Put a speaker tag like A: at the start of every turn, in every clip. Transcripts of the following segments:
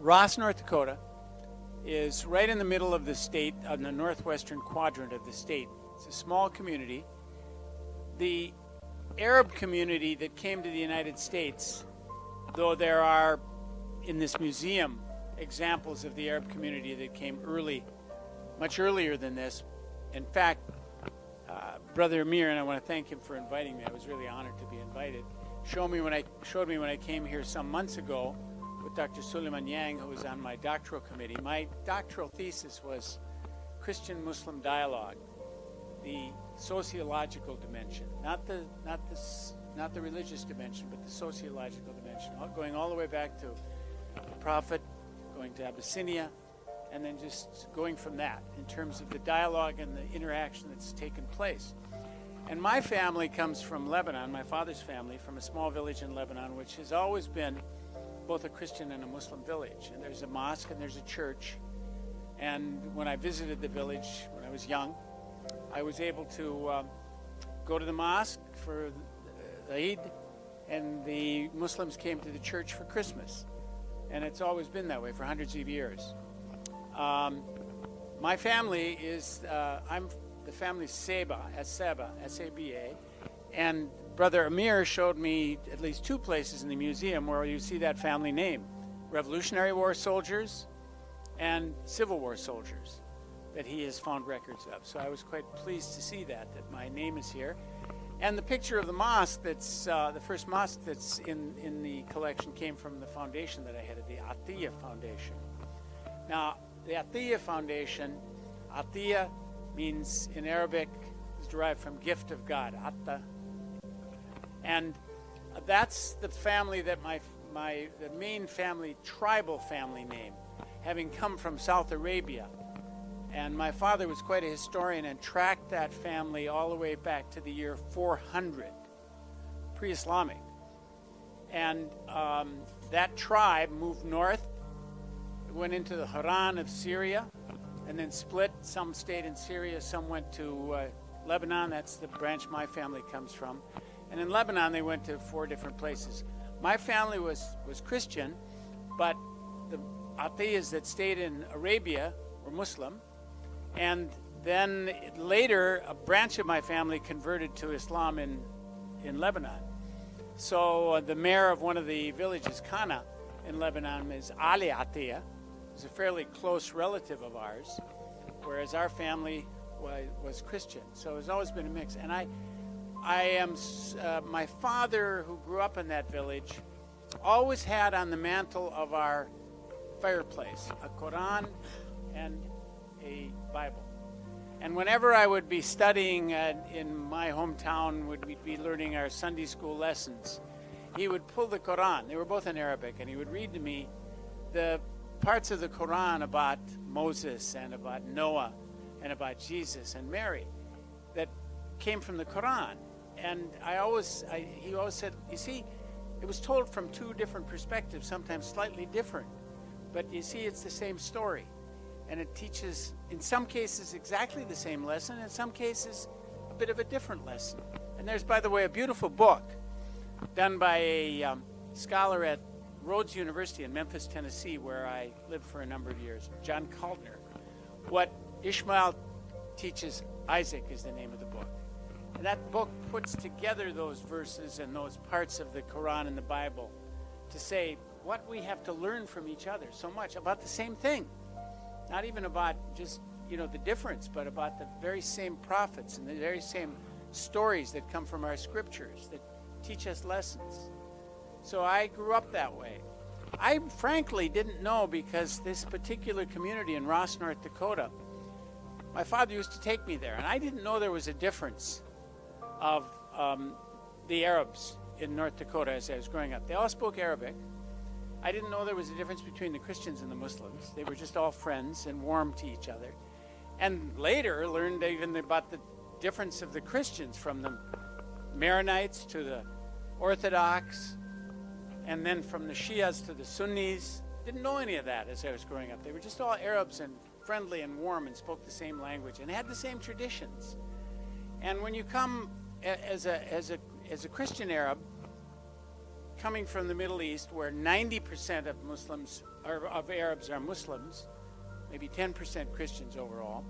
A: Ross, North Dakota is right in the middle of the state, on the northwestern quadrant of the state. It's a small community. The Arab community that came to the United States, though there are in this museum examples of the Arab community that came early, much earlier than this. In fact, Brother Amir, and I want to thank him for inviting me. I was really honored to be invited. Showed me when I came here some months ago with Dr. Suleiman Yang, who was on my doctoral committee. My doctoral thesis was Christian-Muslim dialogue, the sociological dimension, not the religious dimension, but the sociological dimension, going all the way back to the Prophet, going to Abyssinia, and then just going from that in terms of the dialogue and the interaction that's taken place. And my family comes from Lebanon, my father's family, from a small village in Lebanon, which has always been both a Christian and a Muslim village. And there's a mosque and there's a church. And when I visited the village when I was young, I was able to go to the mosque for the Eid, and the Muslims came to the church for Christmas. And it's always been that way for hundreds of years. My family is, I'm the family Saba, S-A-B-A, and Brother Amir showed me at least two places in the museum where you see that family name, Revolutionary War soldiers and Civil War soldiers, that he has found records of. So I was quite pleased to see that my name is here. And the picture of the mosque that's, the first mosque that's in the collection came from the foundation that I headed, the Atiyah Foundation. Now, the Atiyah Foundation, Atiyah means in Arabic, is derived from gift of God, Atta. And that's the family that the main family, tribal family name, having come from South Arabia. And my father was quite a historian and tracked that family all the way back to the year 400, pre-Islamic. And that tribe moved north, went into the Haran of Syria, and then split. Some stayed in Syria, some went to Lebanon. That's the branch my family comes from. And in Lebanon, they went to 4 different places. My family was Christian, but the Atiyahs that stayed in Arabia were Muslim. And then later, a branch of my family converted to Islam in Lebanon. So the mayor of one of the villages, Kana, in Lebanon, is Ali Atiyah. He's a fairly close relative of ours, whereas our family was Christian. So it's always been a mix. And I am, my father, who grew up in that village, always had on the mantle of our fireplace a Quran and a Bible. And whenever I would be studying in my hometown, we'd be learning our Sunday school lessons, he would pull the Quran. They were both in Arabic, and he would read to me the parts of the Quran about Moses and about Noah and about Jesus and Mary that came from the Quran. And he always said, you see, it was told from 2 different perspectives, sometimes slightly different. But you see, it's the same story. And it teaches, in some cases, exactly the same lesson, in some cases, a bit of a different lesson. And there's, by the way, a beautiful book done by a scholar at Rhodes University in Memphis, Tennessee, where I lived for a number of years, John Kaltner. What Ishmael teaches Isaac is the name of the book. And that book puts together those verses and those parts of the Quran and the Bible to say what we have to learn from each other so much about the same thing. Not even about just, the difference, but about the very same prophets and the very same stories that come from our scriptures that teach us lessons. So I grew up that way. I frankly didn't know, because this particular community in Ross, North Dakota, my father used to take me there, and I didn't know there was a difference of the Arabs in North Dakota as I was growing up. They all spoke Arabic. I didn't know there was a difference between the Christians and the Muslims. They were just all friends and warm to each other. And later learned even about the difference of the Christians, from the Maronites to the Orthodox, and then from the Shias to the Sunnis. Didn't know any of that as I was growing up. They were just all Arabs and friendly and warm and spoke the same language and had the same traditions. And when you come as a Christian Arab, coming from the Middle East, where 90% of Muslims or of Arabs are Muslims, maybe 10% Christians overall.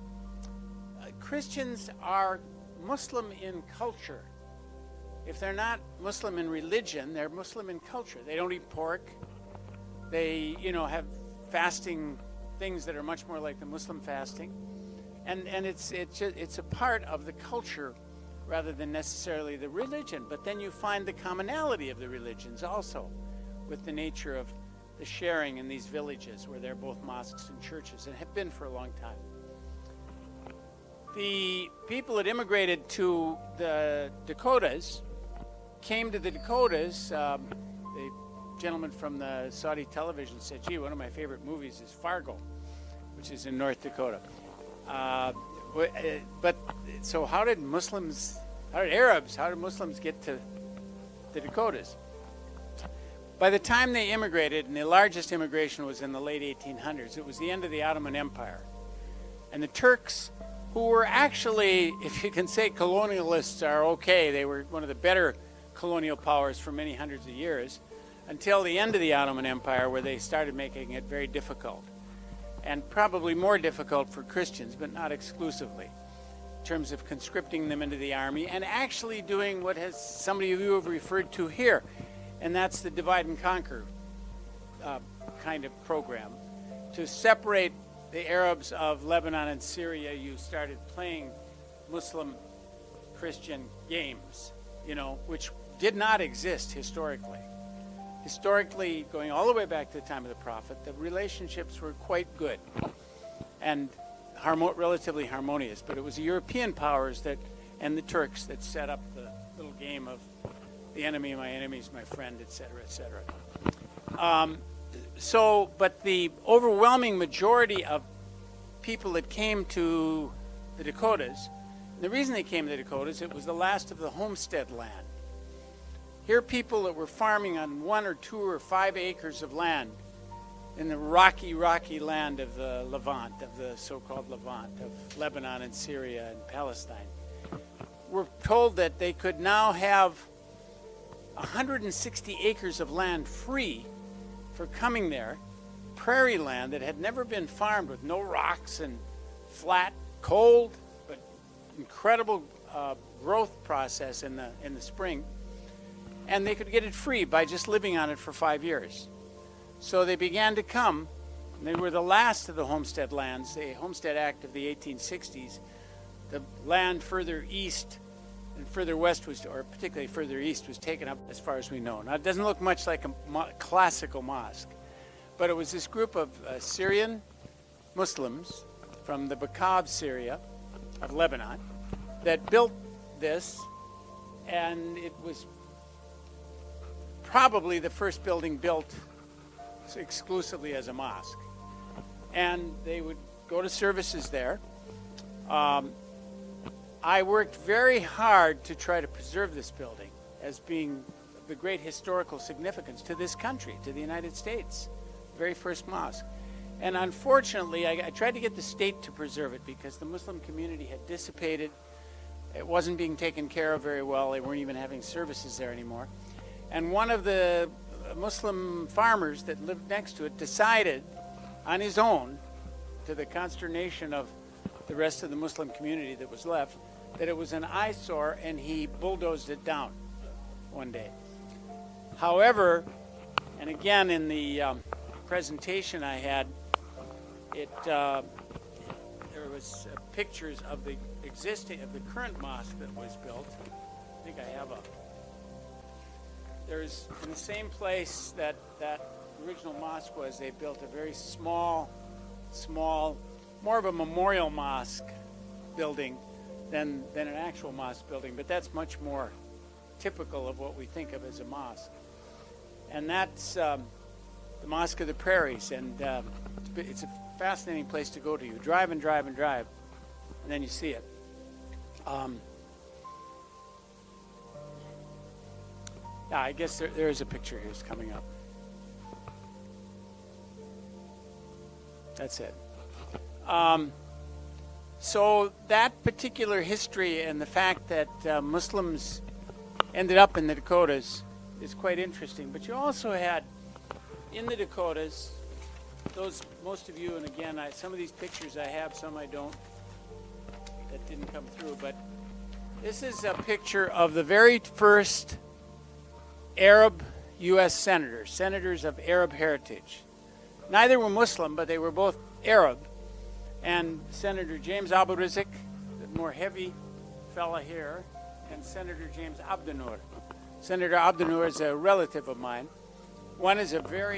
A: Christians are Muslim in culture. If they're not Muslim in religion, they're Muslim in culture. They don't eat pork. They, have fasting things that are much more like the Muslim fasting, and it's a part of the culture rather than necessarily the religion. But then you find the commonality of the religions also, with the nature of the sharing in these villages where they're both mosques and churches and have been for a long time. The people that immigrated to the Dakotas came to the Dakotas. The gentleman from the Saudi television said, gee, one of my favorite movies is Fargo, which is in North Dakota. But so how did Muslims get to the Dakotas? By the time they immigrated, and the largest immigration was in the late 1800s, it was the end of the Ottoman Empire. And the Turks, who were actually, if you can say colonialists are okay, they were one of the better colonial powers for many hundreds of years, until the end of the Ottoman Empire, where they started making it very difficult. And probably more difficult for Christians, but not exclusively, in terms of conscripting them into the army and actually doing what somebody of you have referred to here, and that's the divide and conquer kind of program. To separate the Arabs of Lebanon and Syria, you started playing Muslim-Christian games, which did not exist historically. Historically, going all the way back to the time of the Prophet, the relationships were quite good and relatively harmonious. But it was the European powers and the Turks that set up the little game of the enemy of my enemy is my friend, etc., etc. But the overwhelming majority of people that came to the Dakotas, the reason they came to the Dakotas, it was the last of the homestead land. Here, people that were farming on 1 or 2 or 5 acres of land in the rocky land of the Levant, of the so-called Levant, of Lebanon and Syria and Palestine, were told that they could now have 160 acres of land free for coming there, prairie land that had never been farmed, with no rocks and flat, cold, but incredible growth process in the spring. And they could get it free by just living on it for 5 years. So they began to come. They were the last of the homestead lands, the Homestead Act of the 1860s. The land further east and further west or particularly further east, was taken up as far as we know. Now, it doesn't look much like a classical mosque, but it was this group of Syrian Muslims from the Baqab Syria of Lebanon that built this, and it was probably the first building built exclusively as a mosque. And they would go to services there. I worked very hard to try to preserve this building as being of the great historical significance to this country, to the United States, the very first mosque. And unfortunately, I tried to get the state to preserve it because the Muslim community had dissipated. It wasn't being taken care of very well. They weren't even having services there anymore. And one of the Muslim farmers that lived next to it decided on his own, to the consternation of the rest of the Muslim community that was left, that it was an eyesore, and he bulldozed it down one day. However, and again in the presentation I had, there was pictures of the current mosque that was built. I think I have there's in the same place that original mosque was, they built a very small, more of a memorial mosque building than an actual mosque building, but that's much more typical of what we think of as a mosque. And that's the Mosque of the Prairies, and it's a fascinating place to go to. You drive and drive and drive, and then you see it. Yeah, I guess there is a picture here. It's coming up. That's it. So that particular history and the fact that Muslims ended up in the Dakotas is quite interesting. But you also had in the Dakotas, those most of you, and again, some of these pictures I have, some I don't. That didn't come through, but this is a picture of the very first Arab U.S. senators of Arab heritage. Neither were Muslim, but they were both Arab. And Senator James Abu Rizk, the more heavy fella here, and Senator James Abdunur. Senator Abdunur is a relative of mine. One is a very